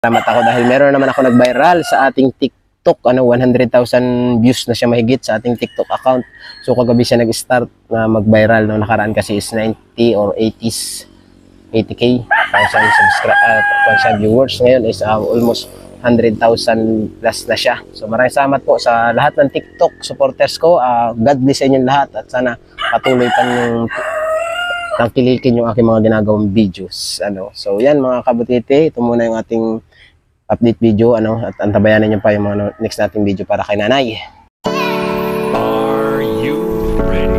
Salamat ako dahil meron naman ako nag-viral sa ating TikTok, 100,000 views na siya mahigit sa ating TikTok account. So kagabi siya nag-start na mag-viral, no? Nakaraan kasi is 90 or 80k kung viewers. Ngayon is almost 100,000 plus na siya. So maraming salamat po sa lahat ng TikTok supporters ko. God bless sa inyong lahat at sana patuloy pa yung tangkilikin yung aking mga ginagawang videos. So yan mga kabutiti, ito muna yung ating update video, at antabayanan niyo pa yung mga next nating video para kay nanay. Are you ready?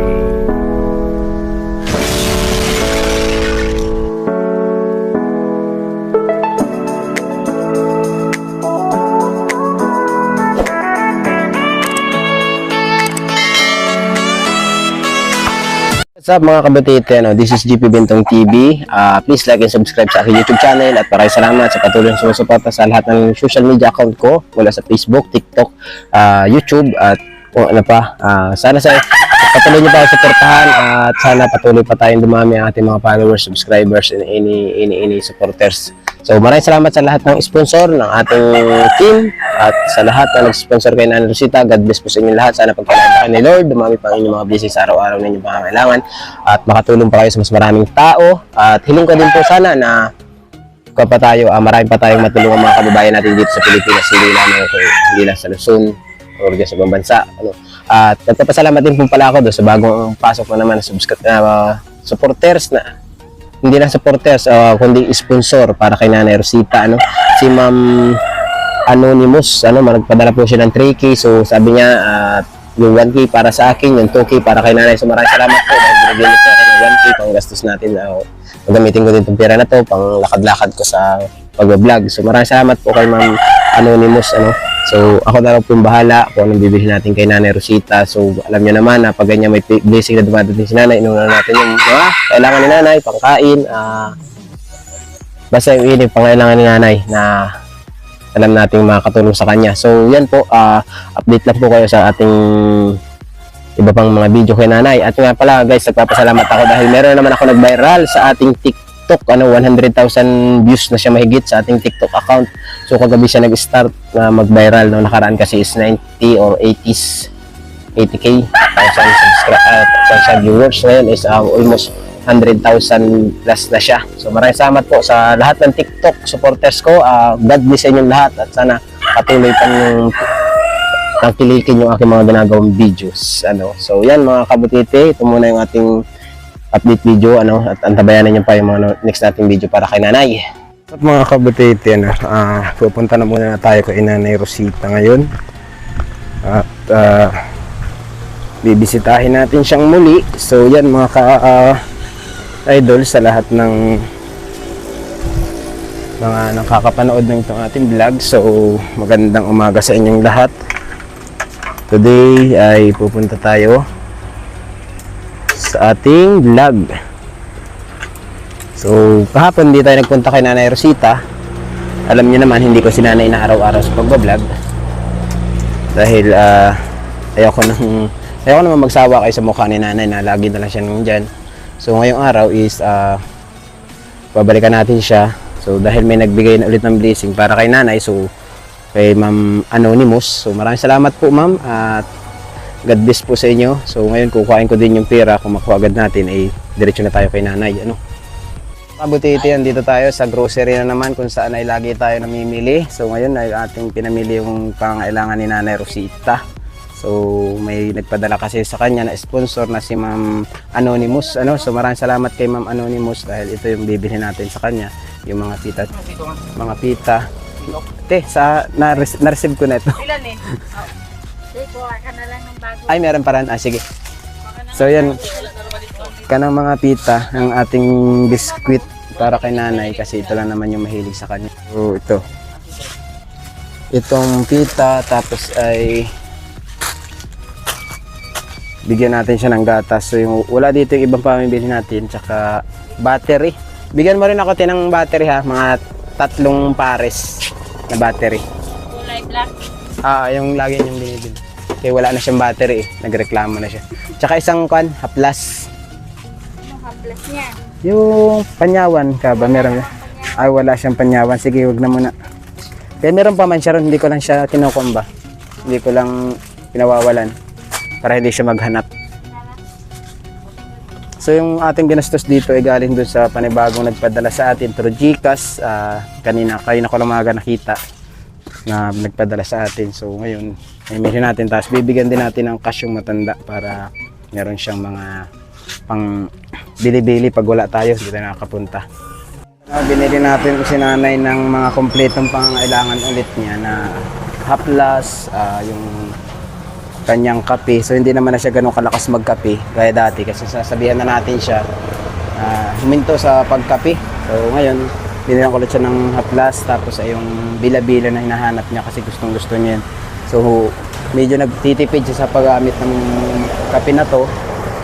What's up mga kabutiti, this is GP Bentong TV. Please like and subscribe sa aking YouTube channel at maraming salamat sa patuloy na sumusuporta sa lahat ng social media account ko mula sa Facebook, TikTok, YouTube at sana patuloy niyo pa ako suportahan at sana patuloy pa tayong dumami ang ating mga followers, subscribers and any supporters. So maraming salamat sa lahat ng sponsor ng ating team at sa lahat na nag-sponsor kay Nanay Rosita. God bless po sa inyo lahat. Sana pagpalain ni Lord, dumami pa ang inyong mga blessings sa araw-araw na inyong pangangailangan at makatulong pa kayo sa mas maraming tao. At hiling ko din po sana na marami pa tayong matulungan mga kababayan natin dito sa Pilipinas, hindi lang sa Luzon or sa ibang bansa. At nagpapasalamat din po pala ako doon sa bagong pasok na naman na supporters na hindi lang supporters, kundi sponsor para kay Nanay Rosita, si Ma'am Anonymous, nagpadala po siya ng 3K. So sabi niya, yung 1K para sa akin, yung 2K para kay Nanay. So maraming salamat po dahil binigyan niyo po ako ng 1K pang gastos natin. Gagamitin ko din itong pera na to pang lakad-lakad ko sa pag-vlog. So maraming salamat po kay Ma'am Anonymous, So ako na lang po bahala kung anong bibili natin kay Nanay Rosita. So alam niyo naman na pag ganyan may blessing na dumadating si Nanay, inuna natin yung kailangan ni Nanay, pangkain, basta yung pangailangan ni Nanay na alam nating makakatulong sa kanya. So yan po, update lang po kayo sa ating iba pang mga video kay Nanay. At nga pala guys, nagpapasalamat ako dahil meron naman ako nag-viral sa ating TikTok, 100,000 views na siya mahigit sa ating TikTok account. So kagabi siya nag-start na mag-viral, nakaraan kasi is 90 or 80k viewers. Ngayon is almost 100,000 plus na siya. So maraming salamat po sa lahat ng TikTok supporters ko. God bless sa inyong lahat at sana patuloy pa yung tangkilikin yung aking mga ginagawang videos. So yan mga kabutiti, ito muna yung ating update video, at antabayanan niyo pa yung mga next nating video para kay nanay. At mga kabutiti, pupunta na muna tayo kay Nanay Rosita ngayon. At bibisitahin natin siyang muli. So yan mga idol, sa lahat ng mga nakakapanood ng itong ating vlog. So magandang umaga sa inyong lahat. Today ay pupunta tayo sa ating vlog. So kahapon hindi tayo nagpunta kay Nanay Rosita. Alam niyo naman, hindi ko si Nanay na araw-araw sa pagbablog dahil ayoko naman magsawa kayo sa mukha ni Nanay na lagi na lang siya nandyan. So ngayong araw is babalikan natin siya. So dahil may nagbigay na ulit ng blessing para kay Nanay, so kay Ma'am Anonymous. So maraming salamat po ma'am at God bless po sa inyo. So ngayon kukuhain ko din yung pera. Kung makuha agad natin ay diretso na tayo kay Nanay. Kabutiti, dito tayo sa grocery na naman kung saan ay lagi tayo namimili. So ngayon ay ating pinamili yung pangailangan ni Nanay Rosita. So may nagpadala kasi sa kanya na sponsor na si Ma'am Anonymous. So maraming salamat kay Ma'am Anonymous dahil ito yung bibili natin sa kanya. Yung mga pita. Na-receive ko na ito. Ilan eh? Kuha ka na lang ng bago. Ay, meron pa rin. Sige. So yan, kanang mga pita ng ating biskwit para kay Nanay kasi ito lang naman yung mahilig sa kanya. So itong pita, tapos ay bigyan natin siya ng gatas. So yung wala dito yung ibang pamibili natin, tsaka battery. Bigyan mo rin ako ng battery ha, mga 3 pares na battery. Kulay black. Yung lagi niyong binibili. Kaya wala na siyang battery nagreklamo na siya. Tsaka isang haplas. Anong haplas niya? Yung panyawan ka ba? Meron na? Ay, wala siyang panyawan. Sige, wag na muna. Kaya meron pa man siya ron, hindi ko lang siya kinukumba. Hindi ko lang pinawawalan para hindi siya maghanap. So yung ating ginastos dito ay galing dun sa panibagong nagpadala sa atin through GCash. Kanina ko lang mga nakita na nagpadala sa atin. So ngayon, i-mail natin, tapos bibigyan din natin ng cash yung matanda para meron siyang mga pang bili-bili pag wala tayo, hindi tayo nakakapunta. Binili natin si nanay ng mga kompletong pangangailangan ulit niya na haplas, yung kanyang kape. So hindi naman na siya ganun kalakas magkape gaya dati, kasi sasabihan na natin siya huminto sa pagkape. So ngayon, binilang ko ulit siya ng haplas, tapos ay yung bila-bila na hinahanap niya kasi gustong gusto niya yun. So medyo nagtitipid siya sa paggamit ng kape na to.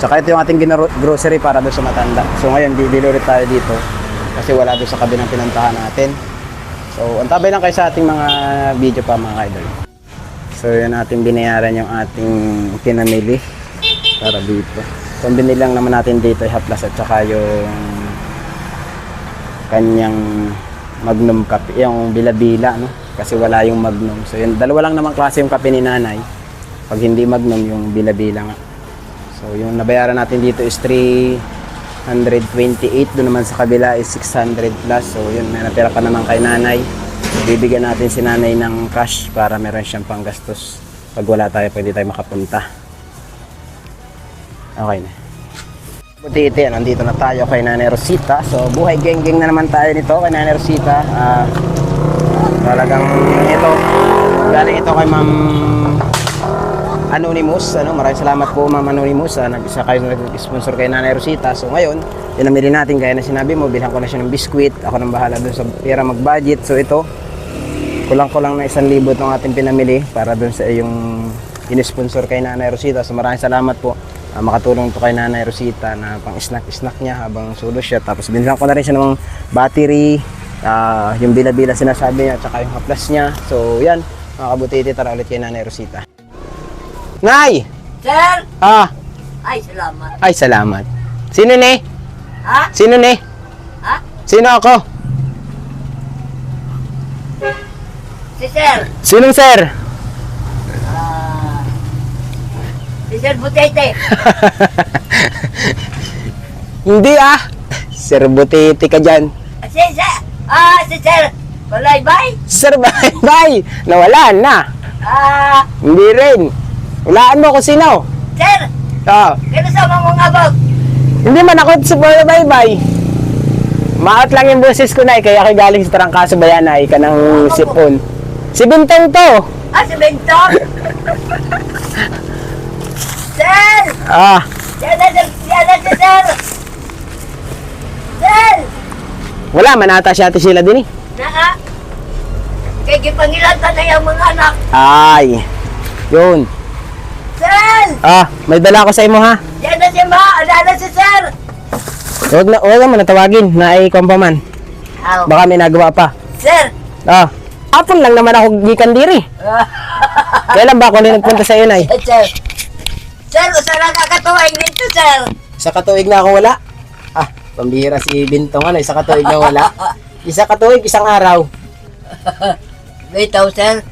Tsaka ito yung ating grocery para doon sa matanda. So ngayon, bibili ulit tayo dito kasi wala doon sa kabilang pinuntahan natin. So antabay lang kayo sa ating mga video pa mga idol. So yun, ating binayaran yung ating pinamili para dito. So ang binilang naman natin dito ay haplas at saka yung kanyang Magnum kape, yung bila-bila, no? Kasi wala yung Magnum. So yun, dalawa lang naman klase yung kape ni nanay. Pag hindi Magnum, yung bila-bila nga. So yung nabayaran natin dito is 328, doon naman sa kabila is 600 plus. So yun, may natira pa naman kay nanay. Bibigyan natin si nanay ng cash para meron siyang panggastos pag wala tayo, pwede tayo makapunta. Okay na. Buti ito yan, nandito na tayo kay Nanay Rosita. So buhay geng-geng na naman tayo nito kay Nanay Rosita. Talagang ito, galing ito kay Ma'am Anonymous. Maraming salamat po Ma'am Anonymous. Isa kayo nag-sponsor kay Nanay Rosita. So ngayon, pinamili natin gaya na sinabi mo, bilhan ko na siya ng biskwit. Ako nang bahala dun sa pera mag-budget. So ito, kulang-kulang na 1,000 itong ating pinamili para dun sa yung in-sponsor kay Nanay Rosita. So maraming salamat po. Makatulong to kay Nanay Rosita na pang snack niya habang sulo siya. Tapos binigyan ko na rin siya ng battery, yung bila-bila sinasabi niya, at saka yung haplas niya. So yan, mga kabutiti, tara ulit kay Nanay Rosita. Nay! Sir! Ay, salamat. Ay, salamat. Sino ni? Ha? Sino ni? Ha? Sino ako? Si Sir! Sinong sir? Si Sir Butete! Hindi Sir Butiti ka dyan. Si Sir! Si Sir! Balaybay! Sir Bye! Nawala na. Hindi rin. Walaan mo kung sino. Sir! Kano sa mga abog? Hindi man ako si Bye. Maot lang yung boses ko na kaya ako galing sa Trangkaso Bayanay ka ng sipon. Si Bintong to. Si Bentong! Sir! Yan na si Sir! Sir! Wala man ata si Ate Sheila din Kaya kipangilatan na yung mga anak. Ay. Yun. Sir! May dala ako sa imo ha. Yan na si Ma! Ano na si Sir? Huwag mo natawagin na ikumpaman. Baka may nagawa pa. Sir! Apon lang naman ako gikan diri. Kailan ba ako nagpunta sa iyo, Nay? Sir! Sir, usa lang kakatuwing dito, Sir! Isa katuig na ako wala. Pambihira si Bintong isa katuig na wala. Isa katuig, isang araw. Bitaw, Sir.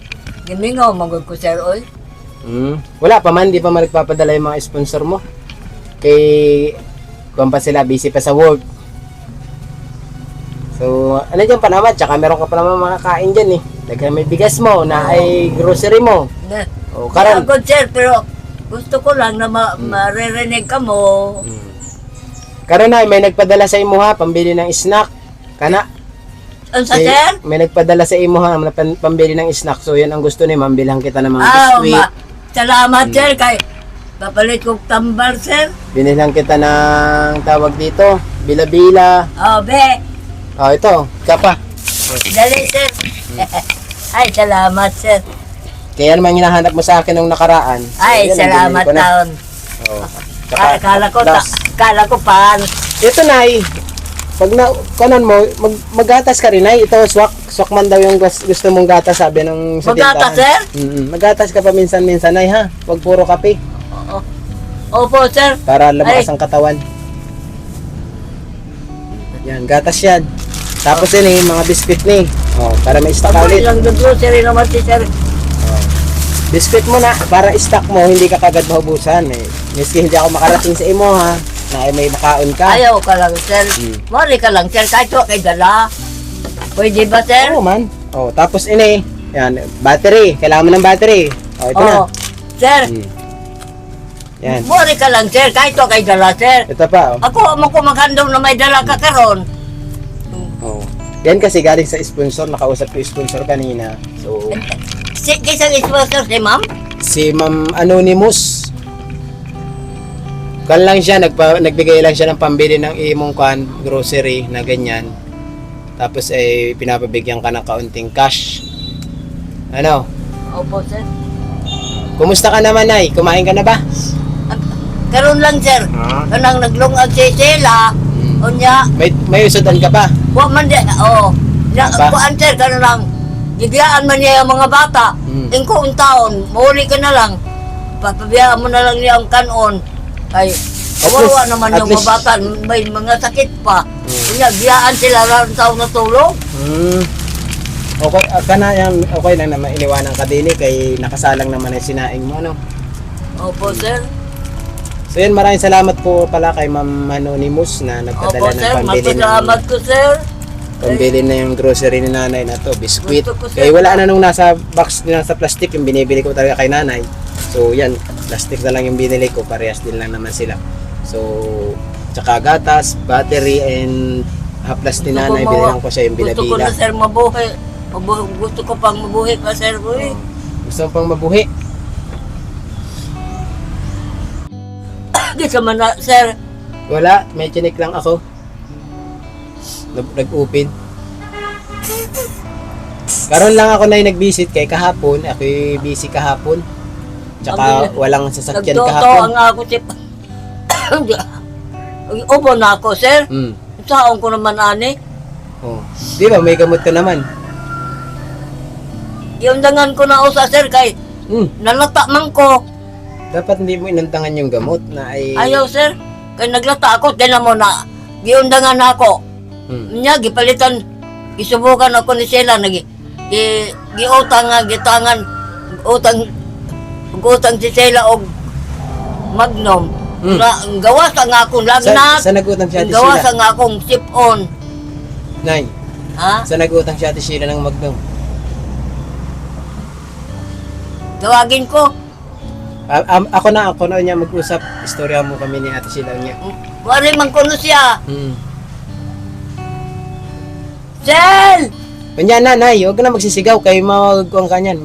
Gimingaw, magod ko, Sir, oy. Wala pa man, di pa man nagpapadala yung mga sponsor mo. Kay kung pa sila, busy pa sa work. So, ano dyan pa naman, tsaka meron ka pa naman mga kain dyan Daghan may bigas mo, na ay grocery mo. O, karon. Magod, Sir, pero gusto ko lang na maririnig ka mo. Karon na, may nagpadala sa imo ha, pambili ng snack. Kana. Ano sa, Sir? May nagpadala sa imo ha, pambili ng snack. So, yan ang gusto ni ma'am, bilhan kita ng mga biskuit. Salamat, Sir, kay papalit kong tambal, Sir. Binilang kita ng tawag dito, bila-bila. Be. Ito, kapa. Dali, Sir. Ay, salamat, Sir. Kaya naman hinahanap mo sa akin nung nakaraan. So, Ay, yan, salamat, nabili ko na. taon. Kala ko paan. Ito Nay, pag kanon mo, maggatas ka rin Nay. Ito, swak man daw yung gusto mong gatas, sabi ng sa Magatas, Sir? Maggatas ka pa minsan-minsan Nay ha. Huwag puro kape. Opo, Sir. Para lumakas ang katawan. Yan, gatas yan. Tapos yun eh, mga biscuit ni. Oh, para may stock Pag ulit. lang grocery naman si sir. Biscuit mo na, para stock mo, hindi ka kagad mahubusan eh. Miski hindi ako makarating sa imo ha, na may makaon ka. Ayaw ka lang sir. Mari ka lang sir, kahit wa kay dala. Pwede ba sir? Oo man. Oh, tapos ini, yan, battery. Kailangan mo ng battery. Oh, ito na. Oo. Sir, Yan. mari ka lang sir, kahit wa kay dala sir. Ito pa, oh. Ako mo ko maghandom na may dala ka karon. Oh. Yan kasi galing sa sponsor, nakausap ko yung sponsor kanina. So, Si kisang sponsor si ma'am? si Ma'am Anonymous. Kan lang siya, nagbigay lang siya ng pambili ng imong grocery na ganyan. Tapos ay pinapabigyan ka ng kaunting cash. Ano? Opo sir. Kumusta ka naman, Nay? Kumain ka na ba? Karon lang sir. Kanang naglungag si Sheila. Unya, May usudan ka pa? wa man di, oo. Ba? Kuan sir, karon lang. Gigiyaan man niya yung mga bata. Ingko un taon, mauli ka na lang. Papabiyaan mo na lang niya ang kanon. Ay, kawawa naman at yung least- mga bata, may mga sakit pa. Kaya giyaan sila lang taon na tulong. Okay, okay lang naman iniwanan ka din kay nakasalang naman ay sinaing mo, no? Opo sir. So yun, maraming salamat po pala kay Ma'am Anonymous na Opo nagpadala ng sir, pambili magpasalamat ko sir. pambili na yung grocery ni nanay na to, biskuit. Gusto ko, sir. Kaya wala na nung nasa box, nasa plastic yung binibili ko talaga kay nanay. So yan, plastic na lang yung binili ko, parehas din lang naman sila. So, tsaka gatas, battery, and haplas ni nanay, binilang ko siya yung Gusto ko bilabila. na sir mabuhay. Gusto ko pang mabuhay pa sir. Uy. Gusto mo pang mabuhi? Di ka man na sir. Wala, may chinik lang ako. Nag-upin. Karon lang ako na yung nag-visit kay kahapon. Ako'y busy kahapon. Tsaka walang sasakyan Nagtoto kahapon. ang ako si... Upo na ako sir. Saon ko naman ani. Oh. Di ba, may gamot ka naman. Yung dangan ko na usa sir kay nalata man ko. Dapat hindi mo inantangan yung gamot na ay... Ayaw sir. Kay naglata ako, tinan mo na. Giundangan ako. Nya gipalitan gisubukan ako ni Sheila giutang nga gitangan utang si Sheila og Magnum. Gawas ang akong lagnat. Sa nag-utang siya ati Gawas Sheila? ang akong sip-on. Nay, Ha? sa nag-utang siya ati Sheila ng Magnum? Tawagin ko. Ako na niya mag-usap. Istorya mo kami ni ate Sheila niya. Wari man kuno siya. Sel! Kanya na, Nay, huwag ka na magsisigaw kay magkuang kanyan.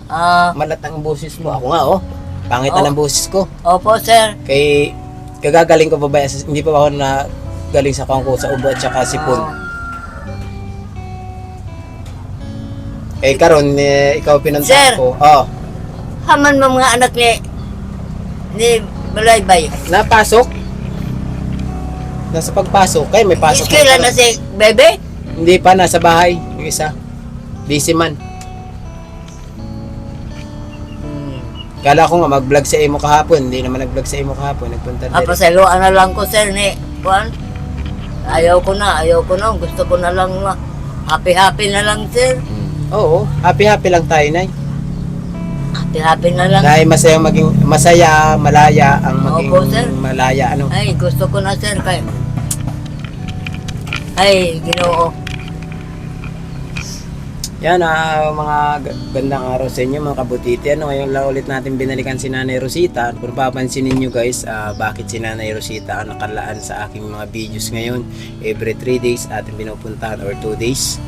Ah, Malat ang boses mo. Ako nga, oh. Pangit na Oh. ng boses ko. opo sir. Kay kagagaling ko pa ba, hindi pa ako na galing sa kangko sa ubo at saka sipon. Eh karon ikaw pinunta Sir. ko. Oh, Haman mo mga anak ni Balaybay. napasok. Nasa pagpasok, kay may pasok. Iskila na si Bebe? Hindi pa, nasa bahay yung isa. Busy man. Kala ko nga mag-vlog sa imo kahapon, hindi naman nag-vlog sa imo kahapon, nagpunta din. Pasaluan na lang ko sir ni Juan. Ayaw ko na. Gusto ko na lang na happy na lang sir. Oo, happy lang tayo, Nay. Happy na lang. Dahil masaya, malaya ang maging Opo, sir. malaya ano. Ay, gusto ko na sir kay. Ay, Ginoo. Yan, mga gandang araw sa inyo mga kabutiti. Ngayon lang ulit natin binalikan si Nanay Rosita. Kung papansinin nyo guys, bakit si Nanay Rosita ang nakalaan sa aking mga videos ngayon. Every 3 days ating pinupuntahan or 2 days.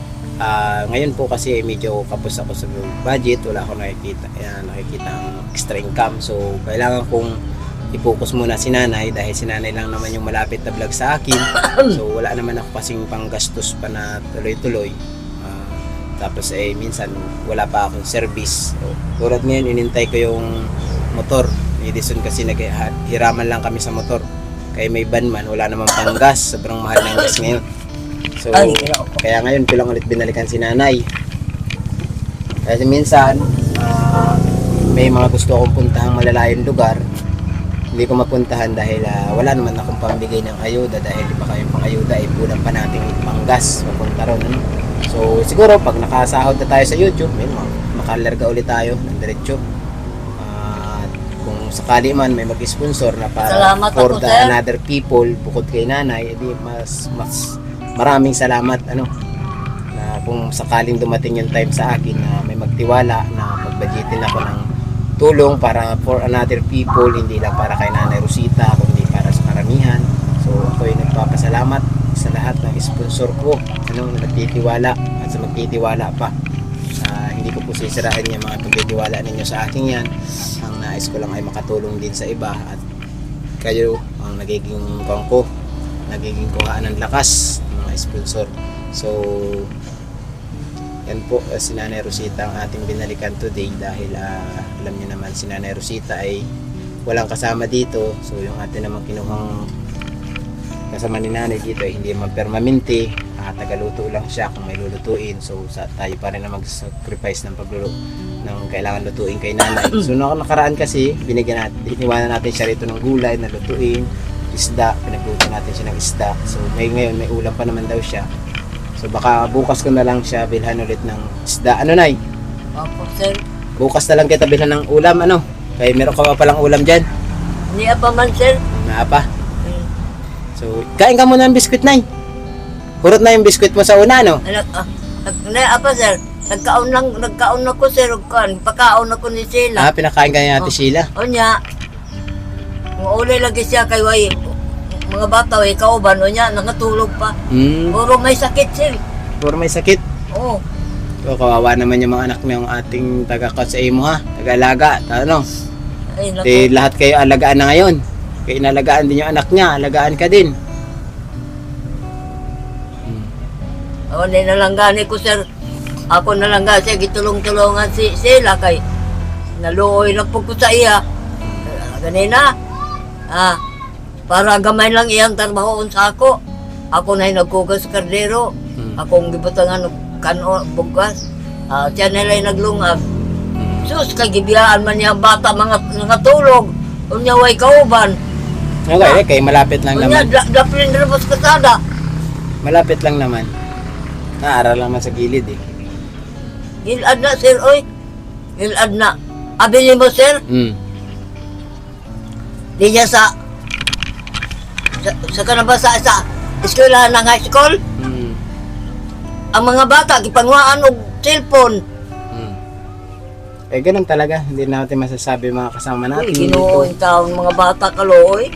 Ngayon po kasi medyo kapos ako sa budget. Wala akong nakikita ang extra income. So, kailangan kong i-focus muna si Nanay dahil si Nanay lang naman yung malapit na vlog sa akin. So, wala naman ako kasing panggastos pa na tuloy-tuloy. Tapos minsan wala pa akong service. So, tulad ngayon inintay ko yung motor. Edison kasi naghiraman lang kami sa motor. Kaya may van man, wala namang panggas. Sobrang mahal ng gas ngayon. So, kaya ngayon ko lang ulit binalikan si Nanay. Kasi minsan may mga gusto akong puntahang malalayong lugar. hindi ko mapuntahan dahil wala naman akong pambigay ng ayuda dahil baka yung pang ayuda ay kulang pa nating panggas papunta ron, ano? So siguro pag nakasahod na tayo sa YouTube, may makalarga ulit tayo ng diretso. Kung sakali man may mag-sponsor na para Salamat for ako, the sir. another people bukod kay nanay, edi mas maraming salamat, ano, na kung sakaling dumating yung time sa akin na may magtiwala na pagbudgetin ako ng tulong para for another people, hindi lang para kay Nanay Rosita kundi para sa karamihan. So ako ay nagpapasalamat sa lahat ng sponsor ko, ano, na nagtitiwala at sa magtitiwala pa. Hindi ko po sisirain yung mga pagtitiwala ninyo sa akin yan. Ang nais ko lang ay makatulong din sa iba at kayo ang nagiging kongko, nagiging kuhaan ng lakas ng mga sponsor. So yan po, si Nanay Rosita ang ating binalikan today dahil alam niyo naman si Nanay Rosita ay walang kasama dito. So yung atin naman kinuhang kasama ni Nanay dito ay hindi man permanente, tagaluto lang siya kung may lulutuin. So tayo pa rin na mag-sacrifice ng pagluluto ng kailangan lutuin kay Nanay. So nakaraan kasi binigyan natin, iniwanan natin siya rito ng gulay na lutuin, isda, pinagluto natin siya ng isda. So ngayon may ulam pa naman daw siya. So baka bukas ko na lang siya bilhan ulit ng isda. Ano, Nay? Opo, sir. Bukas na lang kita bilhan ng ulam, ano? Kaya meron ka pa palang ulam dyan. Hindi pa man, sir. Na pa. Hmm. So kain ka muna ng biskwit, Nay. Hurot na yung biskwit mo sa una, no? Apa, sir? Nagkaon ako, sir. Pakaon ako ni Sheila. Pinakain ka ni Ate Sheila. O niya, mga ulay lagi siya kay Way. Mga bata, way kauban. O niya, nakatulog pa. Puro may sakit, sir. Puro may sakit. Oo. So, kawawa naman yung mga anak ng ating taga-cut sa imo, ha? Taga-alaga. Ano? Ay, naku. Lahat kayo alagaan na ngayon. Kaya inalagaan din yung anak niya. Alagaan ka din. O, hindi na lang gani ko, sir. Ako na lang gani siya. Gitulong-tulungan si Sheila kay naluoy na po ko sa iya. Ganina. Para gamay lang iyang trabaho sa ako. Ako na nagkugas sa kardero. Akong gibutangan ng kano, bugas. Siya nila'y naglungag. Sus, kagibiyaan man niya bata, mga tulog. Unya way kauban. Okay, kay malapit lang Unya, naman. daplin rin sa kasada. Malapit lang naman. Naaral lang man sa gilid, eh. Gilad na, sir, oy. Gilad na. Abili mo, sir. Di niya sa kanaba sa eskwelahan ng high school. Ang mga bata, gipanguhaan og cellphone. Ganun talaga. Hindi natin masasabi mga kasama natin. Ginuon taon mga bata kaloy.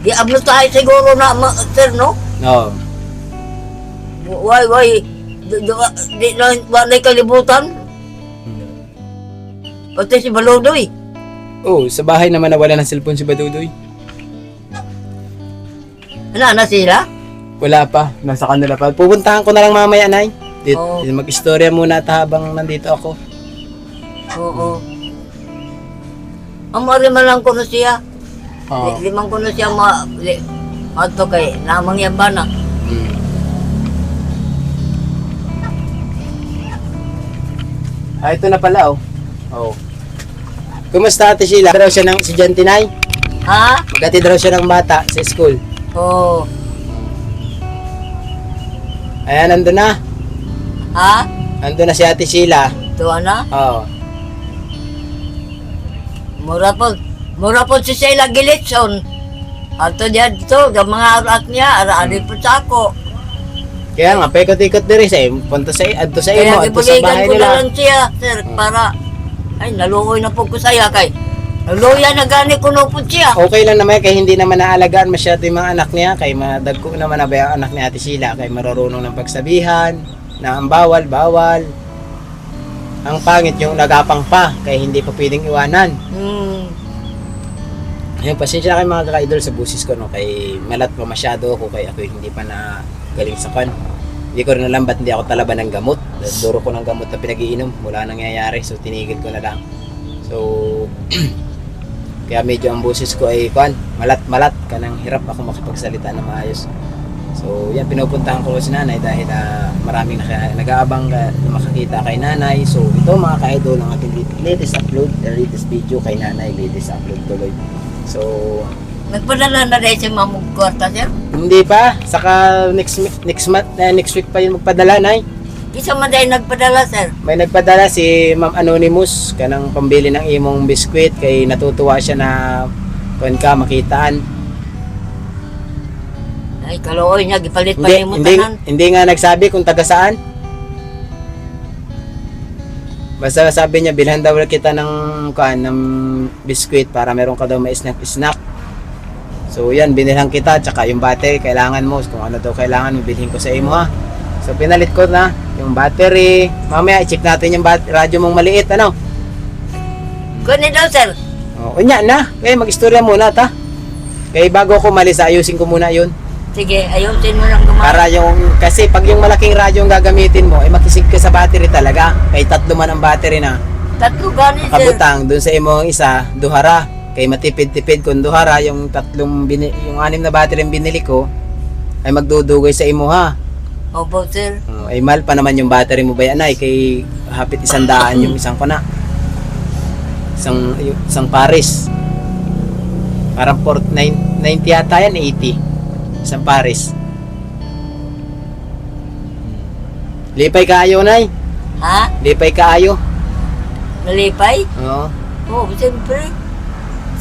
Di abno tayo siguro na, sir, no? Oo. Way. Di na kalibutan. Pati si Baludoy. Sa bahay naman nawala ng cellphone si Badudoy. Na sila? Wala pa. Nasa kanila pa. Pupuntahan ko na lang mamaya, Nay. Oo. Mag-istorya muna at habang nandito ako. Oo. Amari man lang ko na siya. Oo. Limang ko na siya mato kay namang yaba na. Ito na pala, oh. Kumusta, Ate Sheila? Daw siya ng estudyante, Nay? Ha? Magkati daw siya ng bata sa school. Oo. Ayan, nandun na. Ha? Nandun na si Ate Sheila. Tuwa na? Oo. Mura po si Sheila Gilitson. Ato diyan dito, mga arak niya, araan po sa ako. Kaya nga, paikot-ikot din rin sa iyo. Punta sa iyo, adto sa iyo, Kaya adto sa bahay ibuligan ko na nila. lang siya, sir, para, ay, naluoy na po ko saya kay, naluya na gani ko na po siya. Okay lang naman, kaya hindi naman naalagaan masyado yung mga anak niya. Kaya madagko naman na ba yung anak ni Ate Sheila. Kaya marurunong ng pagsabihan, na ang bawal. Ang pangit yung nagapang pa, kaya hindi pa pwedeng iwanan. Ayun, pasensya na kayo mga kaka-idol sa busis ko, no? Kay malat pa masyado ako, kaya ako hindi pa na galing sa kan. Hindi ko rin alam ba't hindi ako talaban ng gamot. Duro ko ng gamot na pinag-iinom, wala nangyayari, so tinigil ko na lang. So, kaya medyo ang busis ko ay malat, kanang hirap ako makapagsalita na maayos. So yan, pinupuntahan ko si nanay dahil maraming nag-aabang makakita kay nanay. So ito mga ka-idol ang ating latest upload, the latest video kay nanay, latest upload tuloy. So Nagpadala na rin si Mamong Kwarta, sir. hindi pa, saka next week pa yun magpadala, nay. Isa man dahil nagpadala, sir. May nagpadala si Ma'am Anonymous kanang pambili ng imong biskwit kay natutuwa siya na kuan ka makitaan. Ay, kalooy niya, gipalit pa Hindi, yung hindi, mutanan. hindi nga nagsabi kung taga saan. Basta sabi niya bilhan daw kita ng kuan ng biskwit para meron ka daw may snack. So yan, binilhan kita, tsaka yung battery kailangan mo, kung ano daw kailangan mo bilhin ko sa imo ha. So pinalit ko na yung battery. Mamaya i-check natin yung radyo mong maliit, ano? Kunin daw, sir. O, unya na. Kaya mag-istorya muna ta. Kaya bago ako malis, ayusin ko muna yun. Sige, ayusin mo lang gumawa. Para yung, kasi pag yung malaking radyo ang gagamitin mo, ay makisig ka sa battery talaga. Kay 3 man ang battery na. 3 gani, sir. Kabutang, dun sa imong isa, duhara. Kay matipid-tipid kung duhara, yung 6 na battery yung binili ko, ay magdudugay sa imo ha. Opo, sir. Ay mahal pa naman yung battery mo ba yan ay, kay hapit 100 yung isang ko na. Isang Paris. Parang 90 yata yan, 80. Isang Paris. Lipay kaayo, nay. Ha? Lipay kaayo. Nalipay? Oo. Oo, siyempre.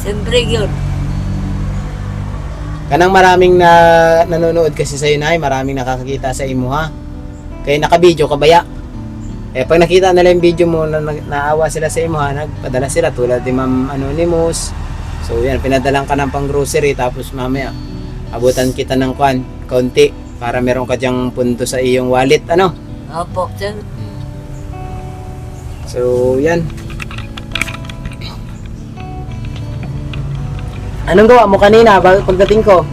Siyempre yun. Kanang maraming nanonood kasi sa'yo, nay. Maraming nakakakita sa imo, ha. Kaya nakabidyo ka baya. Pag nakita nila yung video mo na naawa sila sa imo, ha, nagpadala sila tulad ni Ma'am Anonymous. So yan, pinadalang ka ng pang grocery, tapos mamaya abutan kita ng konti para meron ka dyang punto sa iyong wallet, ano? Opo, sir. So yan. Anong gawa mo kanina pagdating ko?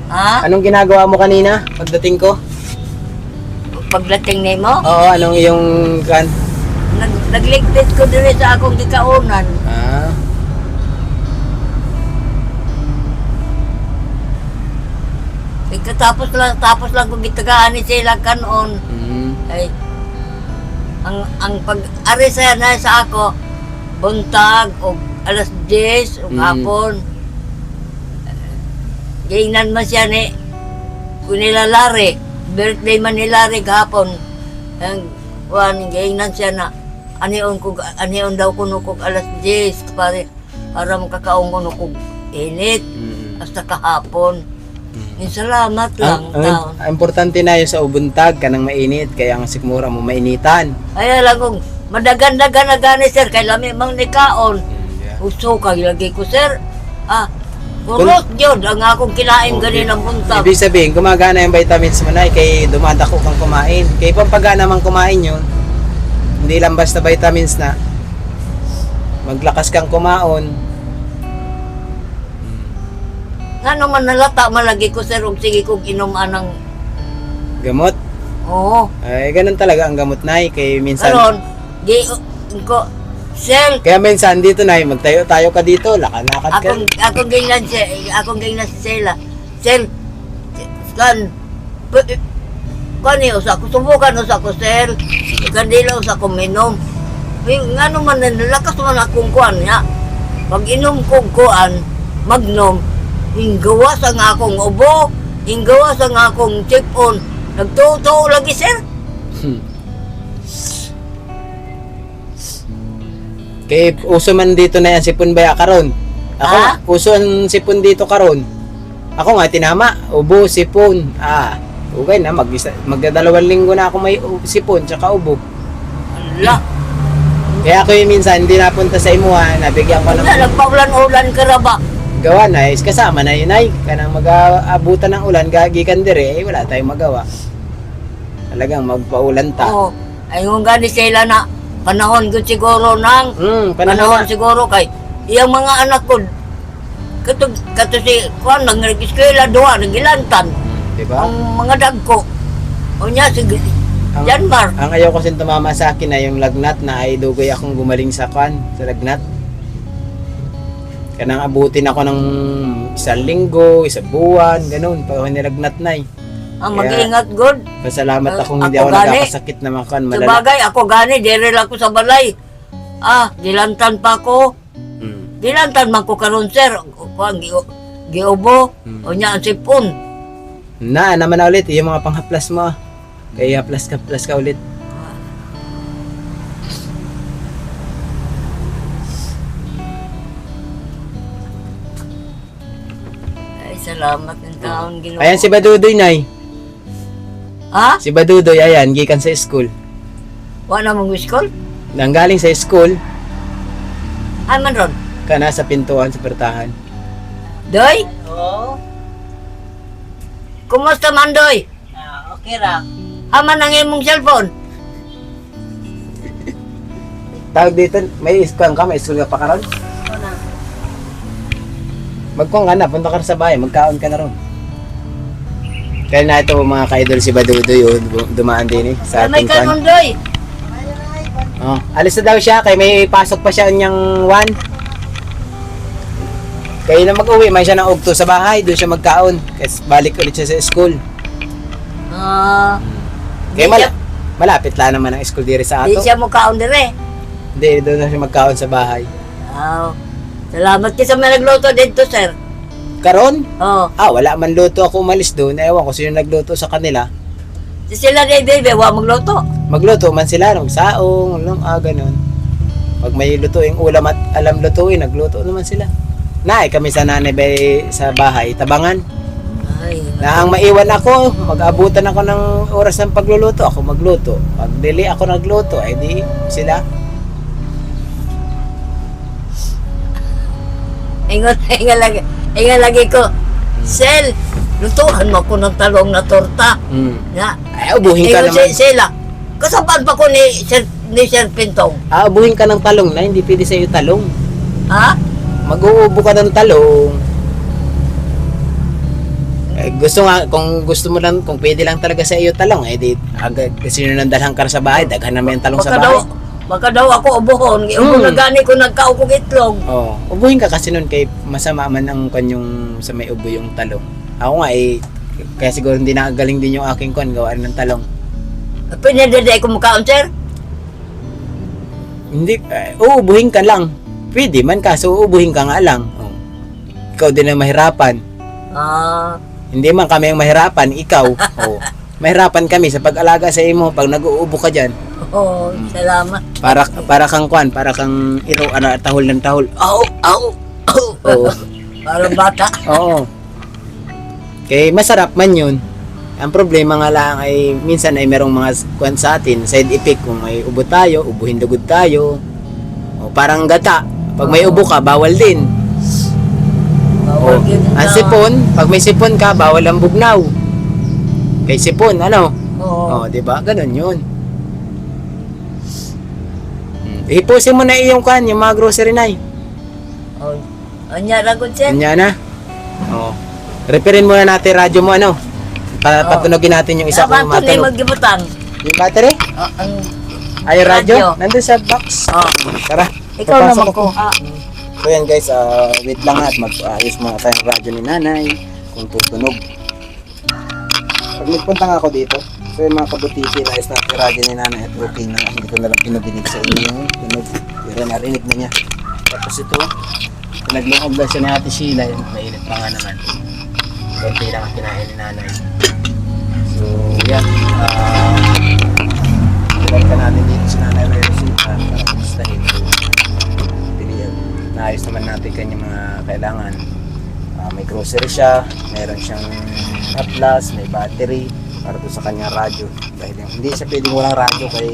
Ha? Anong ginagawa mo kanina pagdating ko? Pagdating ni mo, Oo, anong iyong nagligpit ko din sa akong gikaunan. Ah. Tapos lang kung gitagaan ni sila kanon. Mm. Ay, ang pag-ari na sa ako, buntag o alas 10 o hapon. Gingnan man siya ni kunila Lari, birthday man ni Lari kahapon. Ang gingnan siya na anion daw kuno kog alas 10 para makakaon kuno kog init hasta kahapon. Salamat lang taon. Ang importante na yun sa ubuntag kanang mainit kaya ang sikmura mo mainitan. Ay lang kung madagan-dagan na gani sir kay lami mang nikaon. Uso kay lagi ko sir. Kurot yun ang akong kinain gani ng buntag. Ibig sabihin, gumagana yung vitamins mo na kay dumadako kang kumain. Kay pampagana mang kumain yun, hindi lang basta vitamins na. Maglakas kang kumaon. Nga naman nalata malagi ko sir og sige kog inom anang Gamot. oo. Ay, ganun talaga ang gamot na kay minsan. Karon di ko sir Kaya minsan dito na magtayo tayo ka dito, lakad-lakad ka. akong ganyan si Sela. Sel kan kani usa ko subukan usa ko sir. Kandila usa ko minom. Nga naman nalakas man akong kuan niya. Pag inom kog kuan magnom hinggawa sa nga akong ubo, hinggawa sa nga akong chip-on. Nagtuto lagi, sir. Kay uso man dito na yan sipon baya karon. Ako, uso ang sipon dito karon. Ako nga tinama, ubo, sipon. Okay na, magdadalawang linggo na ako may sipon tsaka ubo. Ala. Kaya ako yung minsan hindi napunta sa imuha, nabigyan ko ng Nagpaulan-ulan ka ra ba? gawa na, is kasama na yun ay kanang mag-aabutan ng ulan, gagikan dire, wala tayong magawa. Talagang magpaulan ta. Oo. Ayun gani sila na panahon ko siguro nang panahon siguro kay iyang mga anak ko kato si kuan nag-eskwela duha nagilantan. Diba? Ang mga dagko. O niya si Janmar. Ang ayaw ko sin tumama sa akin na yung lagnat na ay dugoy akong gumaling sa kuan, sa lagnat. Kanang abutin ako ng 1 linggo, 1 buwan, ganun, pag nilagnat na mag-iingat good. Pasalamat akong hindi Ako ako gani. nagkakasakit na makan malala. Sabagay, ako gani, dire lang ko sa balay. Dilantan pa ko. Mm. Dilantan man ko karon sir. Kuan giubo. O nya ang sipon. Naman na ulit yung mga panghaplas mo. Kaya haplas ka ulit. Ay, salamat ng taon Ginoo. Ayan si Badudoy, Nay. Ha? Si Badudoy, ayan, gikan sa school. Wa na mong school? Nanggaling sa school, Ay man ron. kana sa pintuan sa pertahan. Doy? Oo. Kumusta man doy? Okay ra. Aman ang imong cellphone. Tawag dito, may school ka, may school ka pa karon. Una. Magkuhan ka na, punta ka na sa bahay, magkaon ka na ron. Kaya na ito mga ka-idol si Badudoy, dumaan din sa May ating kan. kanon doy. Oh, alis na daw siya, kaya may pasok pa siya niyang 1. Kaya na mag-uwi, may siya ng ugto sa bahay, doon siya magkaon. Kasi balik ulit siya sa school. Kaya Di siya- malapit lang naman ang school diri sa Di ato. siya mo kaon dire. Hindi, doon na siya magkaon sa bahay. Salamat kayo sa mga nagluto dito, sir. Karon? Oh. Wala man luto ako umalis doon. Ewan ko sino nagluto sa kanila. Sila din, baby, wa magluto. Magluto man sila ng saong, ganun. Pag may lutuing ulam at alam lutuin, nagluto naman sila. Kami sa nanay bay sa bahay, tabangan. Ay, Na ang maiwan ako, mag-abutan ako ng oras ng pagluluto, ako magluto. Pag dili ako nagluto, ay di sila. ingat lagi ko. Sel, lutuhan mo ko ng talong na torta. Na, Ay, ubuhin ka naman. Sila, kasapaan pa ko ni Sir Pintong. Ubuhin ka ng talong na, hindi pwede sa'yo talong. Ha? Mag-uubo ka ng talong. Gusto nga, kung gusto mo lang, kung pwede lang talaga sa iyo talong, di, kasi nung nandalhan ka sa bahay, daghan naman yung talong sa bahay. Baka daw ako ubuhon. Ubo na gani ko nagkaukog itlog. Ubuhin ka kasi nun kay masama man ang kanyang sa may ubo yung talong. Ako nga kaya siguro hindi nakagaling din yung aking gawaan ng talong. Pinadede ko mukhaon, sir? Hindi, uubuhin ka lang. Pwede man kaso uubuhin ka nga lang. Ikaw din ang mahirapan. Hindi man kami ang mahirapan, ikaw. Mahirapan kami sa pag-alaga sa imo pag nag-uubo ka diyan. Salamat. Para kang tahol ng tahol. Oo. Parang bata. Oo. Kaya masarap man 'yun. Ang problema nga lang ay minsan ay merong mga kwan sa atin, side effect kung may ubo tayo, ubuhin dugod tayo. Parang gata. Pag may ubo ka, bawal din. Ang sipon, pag may sipon ka, bawal ang bugnaw. Kay sipon, di ba? Ganun 'yun. Ipusin mo na yung yung mga grocery na. Anya ragon, sir? Anya na. Referin muna natin radyo mo, patunogin natin yung isa kung Dapat matunog. maggibutan. Yung battery? Ay, radyo? Nandun sa box. Tara. Ikaw papasok naman ako. ko. So yan guys, wait lang at mag-ayos muna tayo ng radyo ni nanay kung tutunog. Pag nagpunta nga ako dito, so yung mga kabutisi, naayos natin yung radyo ni nanay at okay na. Hindi ko na lang pinadinig sa inyo yung tunog. Pero narinig na niya. Tapos ito, pinaglungog lang siya ni Ate Sheila, yung mainit pa nga naman. Konti lang ang kinain ni nanay. So yan, ka natin dito si Nanay Rosie para kumustahin. Naayos naman natin kanyang mga kailangan. May grocery siya, meron siyang atlas, may battery para doon sa kanyang radyo. Dahil hindi siya pwedeng walang radyo kay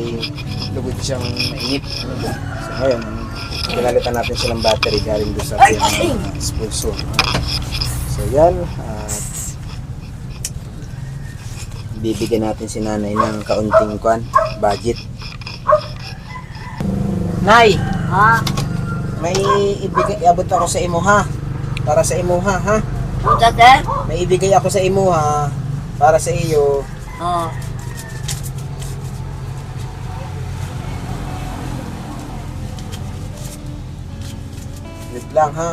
lugod siyang mainit. So ngayon, pinalitan natin siya ng battery galing doon sa kanyang sponsor. So yan, bibigyan natin si nanay ng kaunting budget. Nay, may iabot ako sa imo ha. Para sa imo ha. Punta, sir? May ibigay ako sa imo ha. Para sa iyo. Wait lang ha.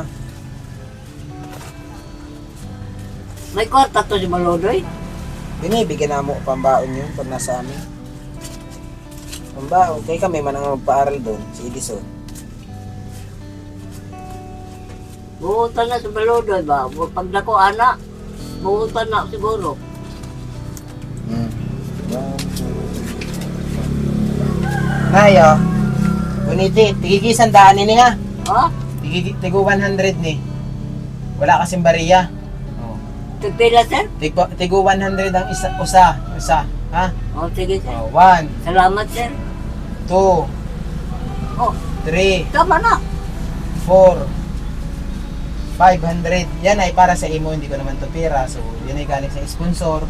May kwarta to si Malodoy? Binibigyan na mo pambaon yun pag nasa amin. Pambaon, kaya kami man ang magpaaral doon, si Edison. Buutan na sa Baludoy ba? Pag dako anak, buutan na siguro. Nayo, kuniti, tigigisan daan ni ha. Ha? Tigo 100 ni. Wala kasing bariya. Oh. Tagpila, sir? Tigo 100 ang isa, ha? O, sige, sir. Oh, 1, Salamat, sir. 2, Oh, 3, tama na. 4, 500. Yan ay para sa imo, hindi ko naman to pera. So, yan ay galing sa sponsor.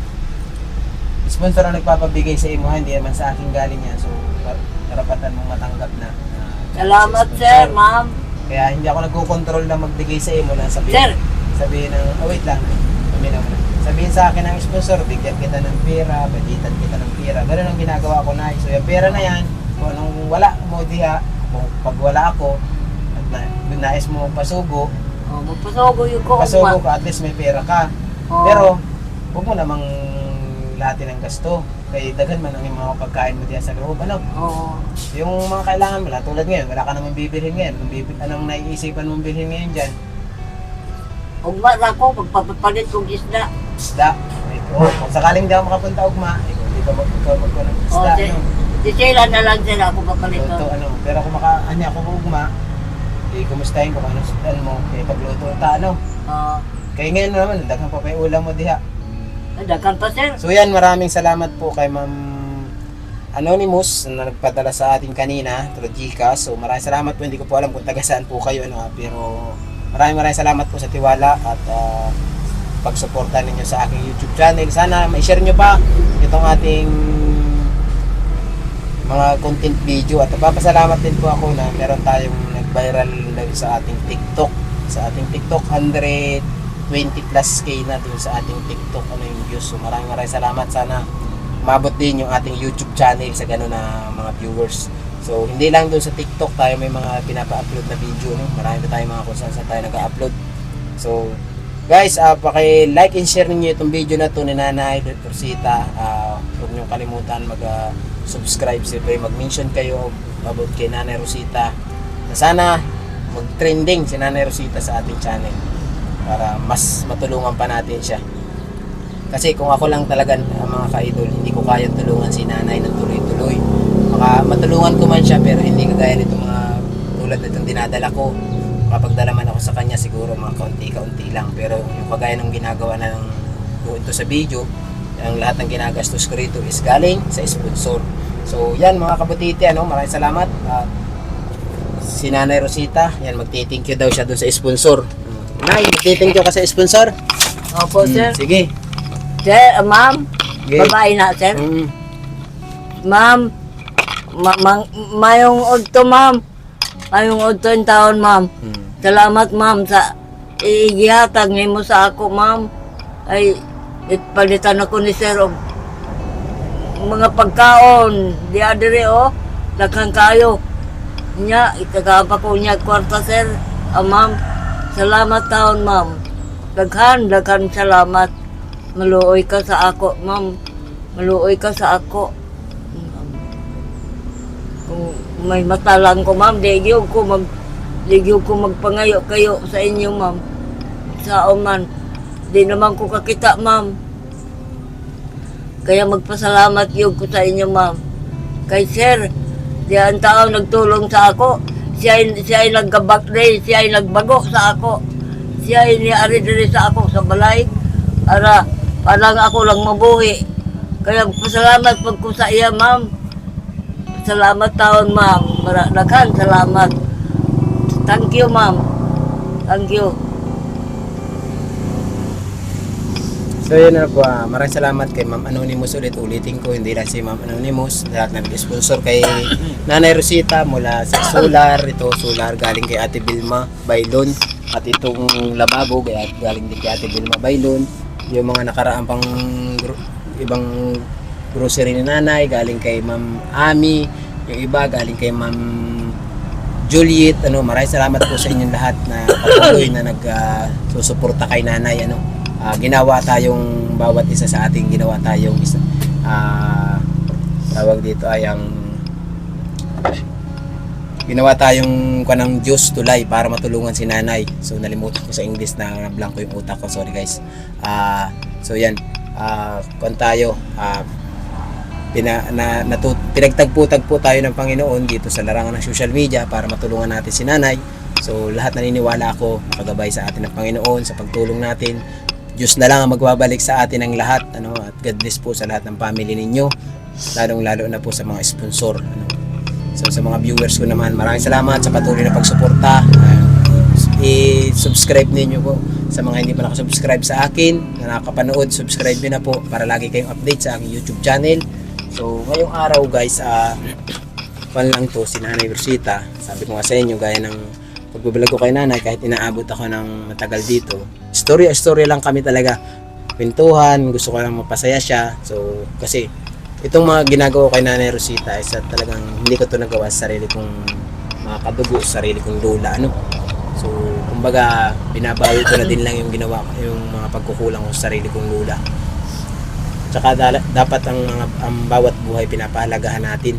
Sponsor ang nagpapabigay sa imo, hindi naman sa akin galing yan. So, karapatan mong matanggap na. Salamat, sa sir, sponsor. ma'am. Kaya hindi ako nagko-control na magbigay sa imo na Sir. sabihin ng, wait lang, sabihin mo na. Sabihin sa akin ng sponsor, bigyan kita ng pera, bajitan kita ng pera. Ganun ang ginagawa ko na. So, yung pera na yan, kung anong wala mo diha, kung pag wala ako, at nais mo pasugo, Oh, magpasugo yung ko. pasugo ka, at least may pera ka. Oh. Pero, huwag mo namang lahatin ng gasto. Kaya daghan man ang mga pagkain mo diya sa loob. Ano? Oo. Yung mga kailangan mo, tulad ngayon, wala ka namang bibilhin ngayon. Anong naiisipan mong bilhin ngayon dyan? Ugma na ako, magpapapalit kong isda. Isda. Kung sakaling di ako makapunta ugma, ikaw ng O, isda. si, Ano? si Sheila na lang sila ako papalit. Luto, ano. Pero kung makaanya ako ugma, kumustahin ko kung ano mo, pagluto ta, ano. Kaya ngayon naman, daghang pa pa yung ulam mo diha. Dagan pa, sir. So yan, maraming salamat po kay Ma'am Anonymous na nagpadala sa atin kanina, through Gcash. So maraming salamat po, hindi ko po alam kung taga saan po kayo, ano, pero maraming salamat po sa tiwala at pagsuporta ninyo sa aking YouTube channel. Sana ma-share nyo pa itong ating mga content video at papasalamat din po ako na meron tayong nag-viral sa ating TikTok. Sa ating TikTok, 120 plus K na dun sa ating TikTok yung views. So maraming salamat. Sana mabot din yung ating YouTube channel sa gano'n na mga viewers. So hindi lang dun sa TikTok tayo may mga pinapa-upload na video, no? Marami tayo mga kung saan tayo nag-upload. So guys, paki-like and share niyo itong video na to ni Nanay Rosita. Huwag niyo kalimutan mag-subscribe, siyempre mag-mention kayo about kay Nanay Rosita. Na sana mag-trending si Nanay Rosita sa ating channel para mas matulungan pa natin siya. Kasi kung ako lang talaga mga ka-idol, hindi ko kaya tulungan si Nanay ng tuloy-tuloy. Matulungan ko man siya pero hindi kagaya nito mga tulad nitong dinadala ko. Kapagdala man ako sa kanya siguro mga kaunti-kaunti lang, pero yung kagaya ng ginagawa na ng ito sa video, ang lahat ng ginagastos ko rito is galing sa sponsor. So yan mga kabutiti, maraming salamat. Si Nanay Rosita, yan, magti-thank you daw siya dun sa sponsor. Nay, magti-thank you ka sa sponsor? Opo, sir. Sige. Sir, ma'am. Sige. Babae na, sir. Mm. Ma'am. Mayong udto, ma'am. Mayong udto yung taon, ma'am. Salamat, ma'am, sa igihatag mo sa ako, ma'am. Ay, palitan ako ni sir og mga pagkaon. Di adire, daghang kayo. Nya, itagapa ko niya kwarta, sir. Ma'am, salamat taon, ma'am. Daghan salamat. Maluoy ka sa ako, ma'am. Maluoy ka sa ako. Kung may mata lang ko, ma'am, digyo ko magpangayo kayo sa inyo, ma'am. Sa man. Di naman ko kakita, ma'am. Kaya magpasalamat yun ko sa inyo, ma'am. Kay sir, diyan tao nagtulong sa ako. Siya ay nagkabakday, siya ay nagbago sa ako. Siya ay niari diri sa ako sa balay. Parang ako lang mabuhi. Kaya pasalamat pag ko sa iya, ma'am. Salamat taon, ma'am. Daghan salamat. Thank you, ma'am. Thank you. So yun na po, maraming salamat kay Ma'am Anonymous ulitin ko, hindi lang si Ma'am Anonymous, lahat na nag-sponsor kay Nanay Rosita mula sa solar, ito solar galing kay Ate Vilma Bailon, at itong lababo galing din kay Ate Vilma Bailon, yung mga nakaraan pang ibang grocery ni Nanay galing kay Ma'am Ami, yung iba galing kay Ma'am Juliet, maraming salamat po sa inyong lahat na patuloy na nagsusuporta kay Nanay, ginawa tayong bawat isa sa ating ginawa tayong tawag dito ay ang ginawa tayong kanang Diyos tulay para matulungan si nanay. So nalimutan ko sa English na blanco yung utak ko, sorry guys. So yan, kung tayo pinagtagpo-tagpo tayo ng Panginoon dito sa larangan ng social media para matulungan natin si nanay. So lahat naniniwala ako makagabay sa atin ng Panginoon sa pagtulong natin. Diyos na lang ang magbabalik sa atin ang lahat, at God bless po sa lahat ng family ninyo, lalong-lalo na po sa mga sponsor, So sa mga viewers ko naman, maraming salamat sa patuloy na pagsuporta. I-subscribe ninyo po sa mga hindi pa nakasubscribe sa akin, na nakapanood, subscribe nyo na po para lagi kayong update sa aking YouTube channel. So ngayong araw guys, lang to si Nanay Rosita. Sabi ko nga sa inyo, gaya ng pagbablog ko kay nanay, kahit inaabot ako ng matagal dito, storya lang kami talaga, kwentuhan, gusto ko lang mapasaya siya. So kasi itong mga ginagawa ko kay Nanay Rosita is talagang hindi ko to nagawa sa sarili kong mga kadugo, sa sarili kong lola, So kumbaga binabawi ko na din lang yung ginawa, yung mga pagkukulang ko sa sarili kong lola. Tsaka dapat ang bawat buhay pinapahalagahan natin,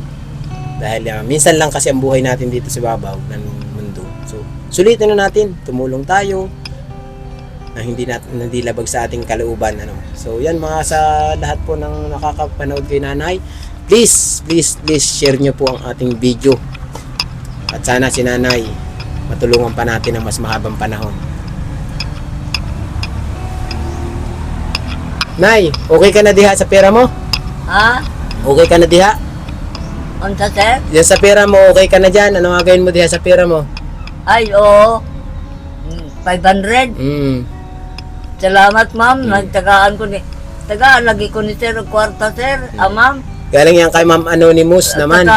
dahil minsan lang kasi ang buhay natin dito sa babaw ng mundo. So sulitin na natin, tumulong tayo na hindi labag sa ating kalooban, So yan mga sa lahat po ng nakakapanood kay nanay, please share nyo po ang ating video, at sana si nanay matulungan pa natin ng mas mahabang panahon. Nay, okay ka na diha sa pera mo? Ha? Okay ka na diha? Unsa sir? Yan sa pera mo, okay ka na dyan? Ano gagawin mo diha sa pera mo? Ay, oo. 500. Salamat ma'am, nagtagaan ko tagaan lagi ko ni sir ang kwarta sir, ma'am. Galing yan kay Ma'am Anonymous naman.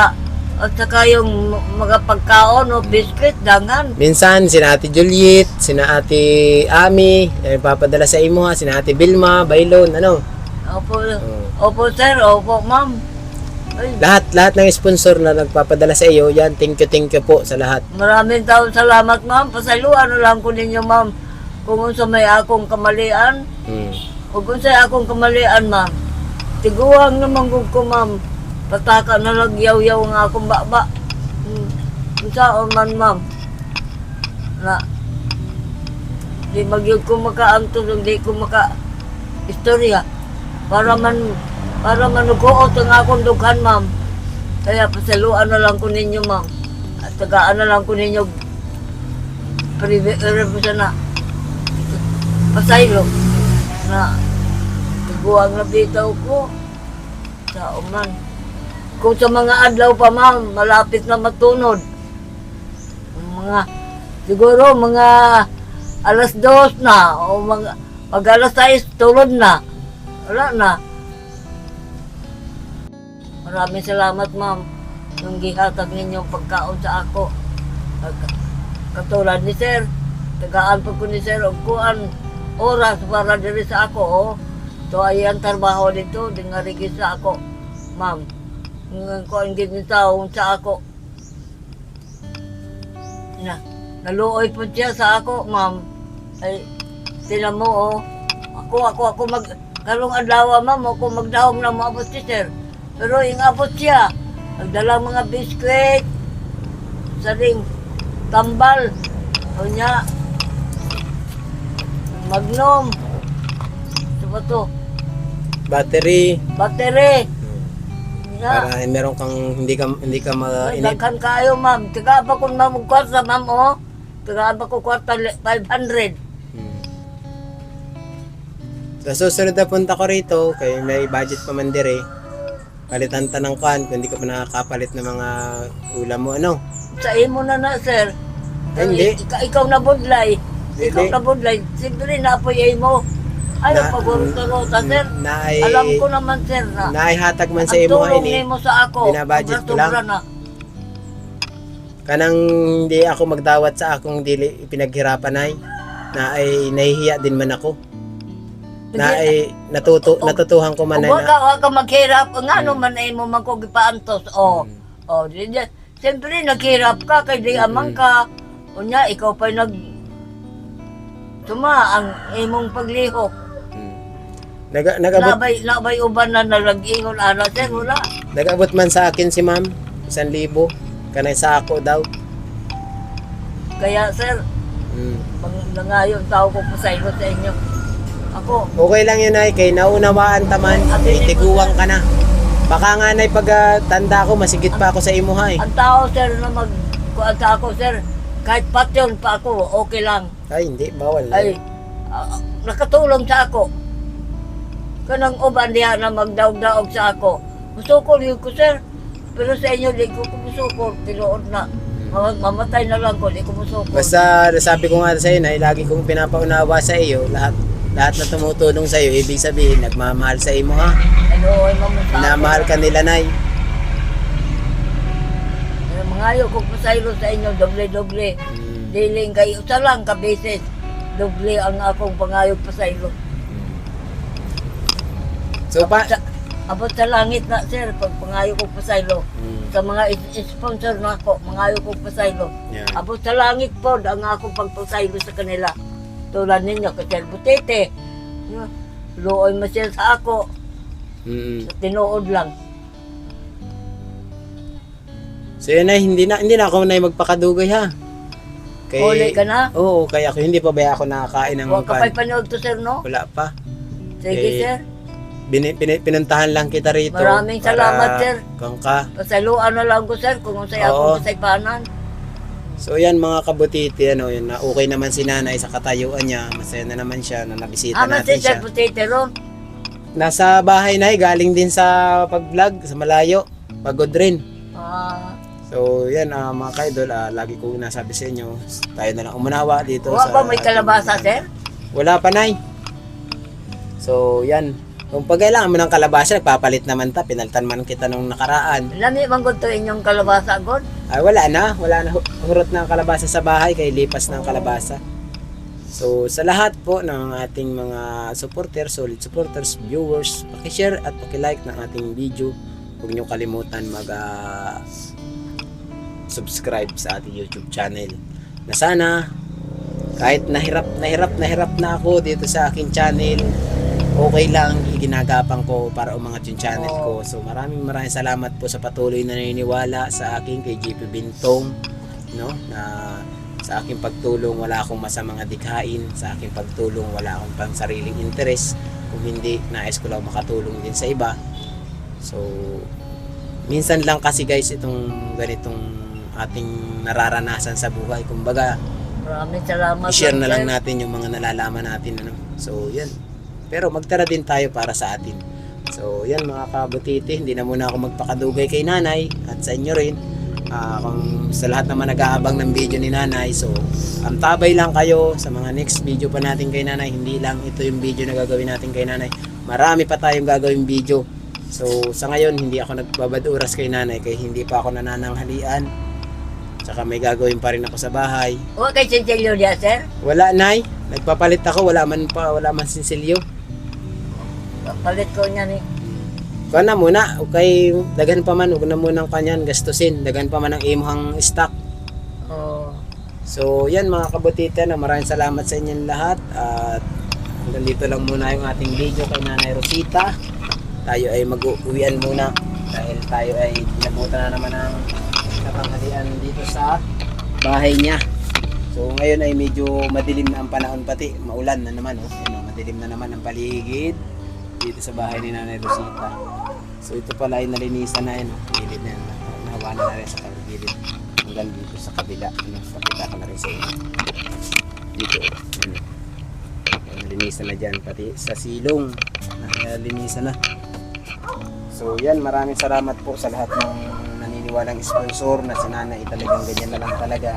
At saka yung mga pagkaon o biscuit, dangan. Minsan, sina Ate Juliet, sina Ate Ami, papadala sa imo ha, sina Ate Vilma, Bailon, Opo sir, opo ma'am. Ay, lahat ng sponsor na nagpapadala sa iyo, yan, thank you po sa lahat. maraming taong salamat ma'am. Pasaluan na lang ko ninyo ma'am. Kung unsa may akong kamalian, kung unsa akong kamalian ma'am, tiguang naman ko ma'am. Pataka na nagyaw-yaw nga akong baba. Unsaon man ma'am, na di magyud ko makaangtod, di ko istorya para man ugoot ang akong dughan ma'am. Kaya pasaluan na lang ko ninyo ma'am, at tagaan na lang ko ninyo na pasaylo na tiguang na bitaw ko sa uman. Kung sa mga adlaw pa ma'am, malapit na matunod, siguro mga alas 2 na o pag alas 6 tulod na, wala na. Maraming salamat ma'am nung gihatag ninyong pagkaon sa ako. Katulad ni sir, tagaan po ko ni sir og kuan oras para diri sa ako. So ay ang trabaho dito, di nga rigis sa ako ma'am. Ngang ko ang ginitaw sa ako. Naluoy po siya sa ako, ma'am. Ay, tinan mo, Ako karong adlaw, ma'am, ako magdahom na maabot si sir. Pero yung abot siya, nagdala mga biskwit, saring tambal, o niya, Magnum, ito ba to? Battery. Yeah. Para meron kang hindi ka mainip. Daghan kayo ma'am. Tiga ba kung mamugkwarta ma'am Tiga ba ko kwarta 500. Sa susunod na punta ko rito, kaya may budget pa man dire. Palitan ta ng kan, kung hindi ka pa nakakapalit ng mga ulam mo, Sa imo na sir. Ay, hindi. Ikaw na budlay. Siyempre na po imo. Ayaw pagurot-urota, sir. Alam ko naman, sir, na naihatag man sa ang imo tulong ini. nimo sa ako, Binabudget ko lang. sobra na. Kanang hindi ako magdawat sa akong dili pinaghirapan ay nahihiya din man ako. Natutuhan ko man na. Huwag ka maghirap. Nga naman ay mo man ko gipaantos. Siyempre, naghirap ka, kay di amang ka. Unya, ikaw pa ang imong paglihok. Nag-abot, Labay uban na nalag-ingon ana sir, wala. nag-abot man sa akin si ma'am, 1,000. Kanay sa ako daw. Kaya sir, Mm. nangayon tao ko po sa inyo sa inyo. Ako, Okay lang yun ay, kay naunawaan taman, kay tiguwang ka na. Baka nga nay pag tanda ko, masigit pa ako sa imo hay. ang tao sir na magkuhan sa ako sir, kahit patyon pa ako, okay lang. Ay, hindi, bawal na. Ay, nakatulong sa ako. Kanang uban diha na magdaog-daog sa ako. Musukol yun ko sir. Pero sa inyo, di ko musukol. Tinuod na. Mamatay na lang ko, di ko musukol. Basta sabi ko nga sa iyo, nay, lagi kong pinapaunawa sa iyo, lahat na tumutulong sa iyo, ibig sabihin, nagmamahal sa imo ha. Ano, ay mamusa. Minamahal ka nila, nay. Mangayo ko pasaylo sa inyo, doble-doble. Mm. Diling kayo, sa lang ka beses. Doble ang akong pangayog pasaylo. So, Abot sa langit na sir, pag pangayo ko pasaylo. Mm. Sa mga sponsor na ako, mangayo ko pasaylo. Yeah. Abot sa langit po, ang akong pagpasaylo sa kanila. Tulad ninyo, kasi butete. Looy masyal sa ako, Mm. tinuod lang. So yun ay, hindi na ako na magpakadugay ha. Huli ka na? Oo, kaya ako hindi pa ba ako nakakain ng Huwag ka pa'y panood to sir, no? Wala pa. Sige Eh, sir, Pinuntahan lang kita rito. Maraming salamat, sir. Kung ka. pasaluan na lang ko sir, kung saya Oo. ako masaypanan. So yan mga kabutiti, ano, yun, na okay naman si nanay sa katayuan niya. Masaya na naman siya na nabisita Ama natin si sir siya. Putete ron. Nasa bahay na galing din sa pag-vlog sa malayo. Pagod rin. So yan mga ka-idol, lagi ko nasabi sa inyo, tayo na lang umunawa dito Huwag ba may ating- kalabasa sir? Wala pa, nay. So yan, kung pagkailangan mo ng kalabasa, nagpapalit naman ta, pinaltan man kita nung nakaraan. Lami bang gusto inyong kalabasa god? Ay wala na hurot na ang kalabasa sa bahay, kay lipas na ang kalabasa. So sa lahat po ng ating mga supporters, solid supporters, viewers, paki-share at paki-like ng ating video. Huwag niyo kalimutan subscribe sa ating YouTube channel. Na sana kahit nahirap na ako dito sa aking channel, okay lang, iginagapang ko para umangat yung channel ko. So maraming salamat po sa patuloy na naniniwala sa akin, kay JP Bintong, no, na sa aking pagtulong wala akong masamang adikhain, sa aking pagtulong wala akong pang sariling interes, kung hindi nais ko lang makatulong din sa iba. So minsan lang kasi guys itong ganitong ating nararanasan sa buhay, kumbaga Maraming salamat. i-share na lang sir. natin yung mga nalalaman natin, ano. So yan, pero magtara din tayo para sa atin. So yan mga kabutiti, hindi na muna ako magpakadugay kay nanay at sa inyo rin. Kung sa lahat naman nag-aabang ng video ni nanay, so tabay lang kayo sa mga next video pa natin kay nanay. Hindi lang ito yung video na gagawin natin kay nanay, marami pa tayong gagawin video. So sa ngayon hindi ako nagbabad oras kay nanay, kaya hindi pa ako nanananghalian. Tsaka may gagawin pa rin ako sa bahay. Huwag kay Cecilio diya sir. Wala, nay, nagpapalit ako, wala man sinsilyo. Palit ko niya ni. Kuha na muna, okay, dagan pa man, huwag na munang kanyan gastusin, dagan pa man ang imuhang stock. Oh. So yan mga kabutita, maraming salamat sa inyong lahat. At hanggang dito lang muna yung ating video kay Nanay Rosita. Tayo ay mag-uwian muna dahil tayo ay pinabutan na naman ng katanghalian dito sa bahay niya. So ngayon ay medyo madilim na ang panahon, pati maulan na naman, oh. Ayun, madilim na naman ang paligid dito sa bahay ni Nanay Rosita. So ito pala ay nalinisan na, gilid na, nahawanan na rin sa gilid hanggang dito sa kabila. Pakita ko na rin sa inyo dito, nalinisan na dyan, pati sa silong nalinisan na. So yan, maraming salamat po sa lahat ng naniniwalang sponsor na si Nanay, talagang ganyan na lang talaga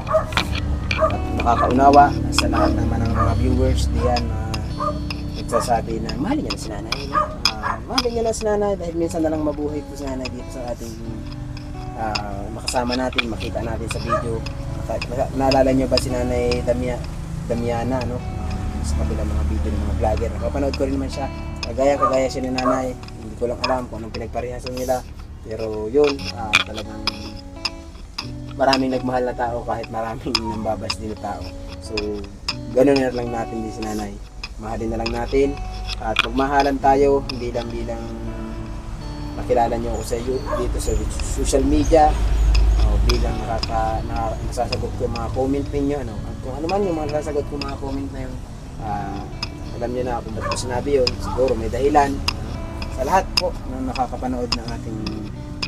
at nakakaunawa. Sa lahat naman ng mga viewers diyan, nagsasabi na mahalin niya na si Nanay, mahalin niya na si Nanay dahil minsan na lang mabuhay po si Nanay dito sa ating makasama natin, makita natin sa video. Naalala niyo ba si Nanay Damiana, no? Sa kabilang mga video ng mga vlogger, napapanood ko rin naman siya, kagaya siya ni Nanay. Hindi ko lang alam kung anong pinagparehasan nila, pero yun, talagang maraming nagmahal na tao kahit maraming nambabas din na tao. So ganun na lang natin din si Nanay, mahalin na lang natin At magmahalan tayo, hindi lang bilang makilala niyo ako sa dito sa social media, o bilang nasasagot ko yung mga comment ninyo, ano, kung ano man yung mga nasasagot ko mga comment na yun, alam niyo na kung ba't ko sinabi yun, siguro may dahilan. Sa lahat po na nakakapanood ng ating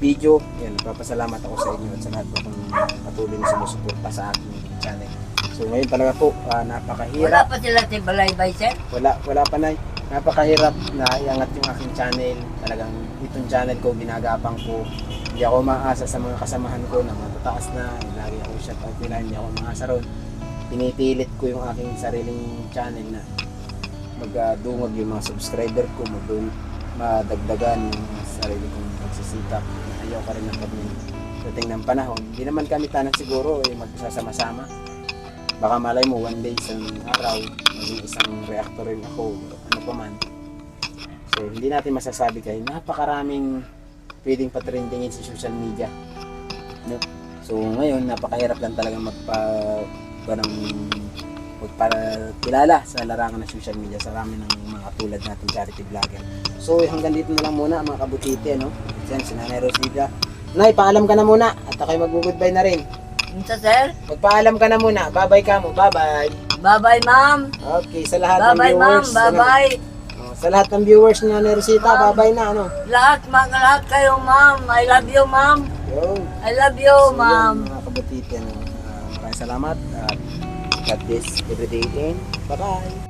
video, yun, nagpapasalamat ako sa inyo at sa lahat po kung patuloy na sumusuporta sa aking channel. So ngayon talaga po, napakahirap. Wala pa sila si Balaybay, sir? Wala pa na. Napakahirap na iangat yung aking channel. Talagang itong channel ko, ginagapang ko. Hindi ako maasa sa mga kasamahan ko na matataas na. Lagi ako shoutout nila, hindi ako maasa ron. Pinipilit ko yung aking sariling channel na magdungag yung mga subscriber ko, madagdagan yung sarili kong pagsisikap. Ayaw ka rin ng pagdating ng panahon. Hindi naman kami tanang siguro magsasama-sama. Baka malay mo one day isang araw maging isang reactor rin ako, ano pa man. So hindi natin masasabi kayo, napakaraming pwedeng patrendingin sa social media, no? So ngayon napakahirap lang talaga magpakilala sa larangan ng social media sa rami ng mga tulad natin charity vlogger. So hanggang dito na lang muna mga kabutiti, no? Yan si Nanay Rosita. Nay, paalam ka na muna at ako'y mag-goodbye na rin. Minsa, sir? Magpaalam ka na muna. Bye-bye ka mo. Bye-bye. Bye-bye, ma'am. Okay, sa lahat ng Bye-bye, ma'am. viewers. Bye-bye. Sa lahat ng viewers niya ni Rosita, Ma'am. bye-bye na, ano? Lahat kayo, ma'am. I love you, ma'am. Yun. I love you, So, ma'am. yun, mga kabutiti, ano? Maraming salamat. At God bless every day and bye-bye.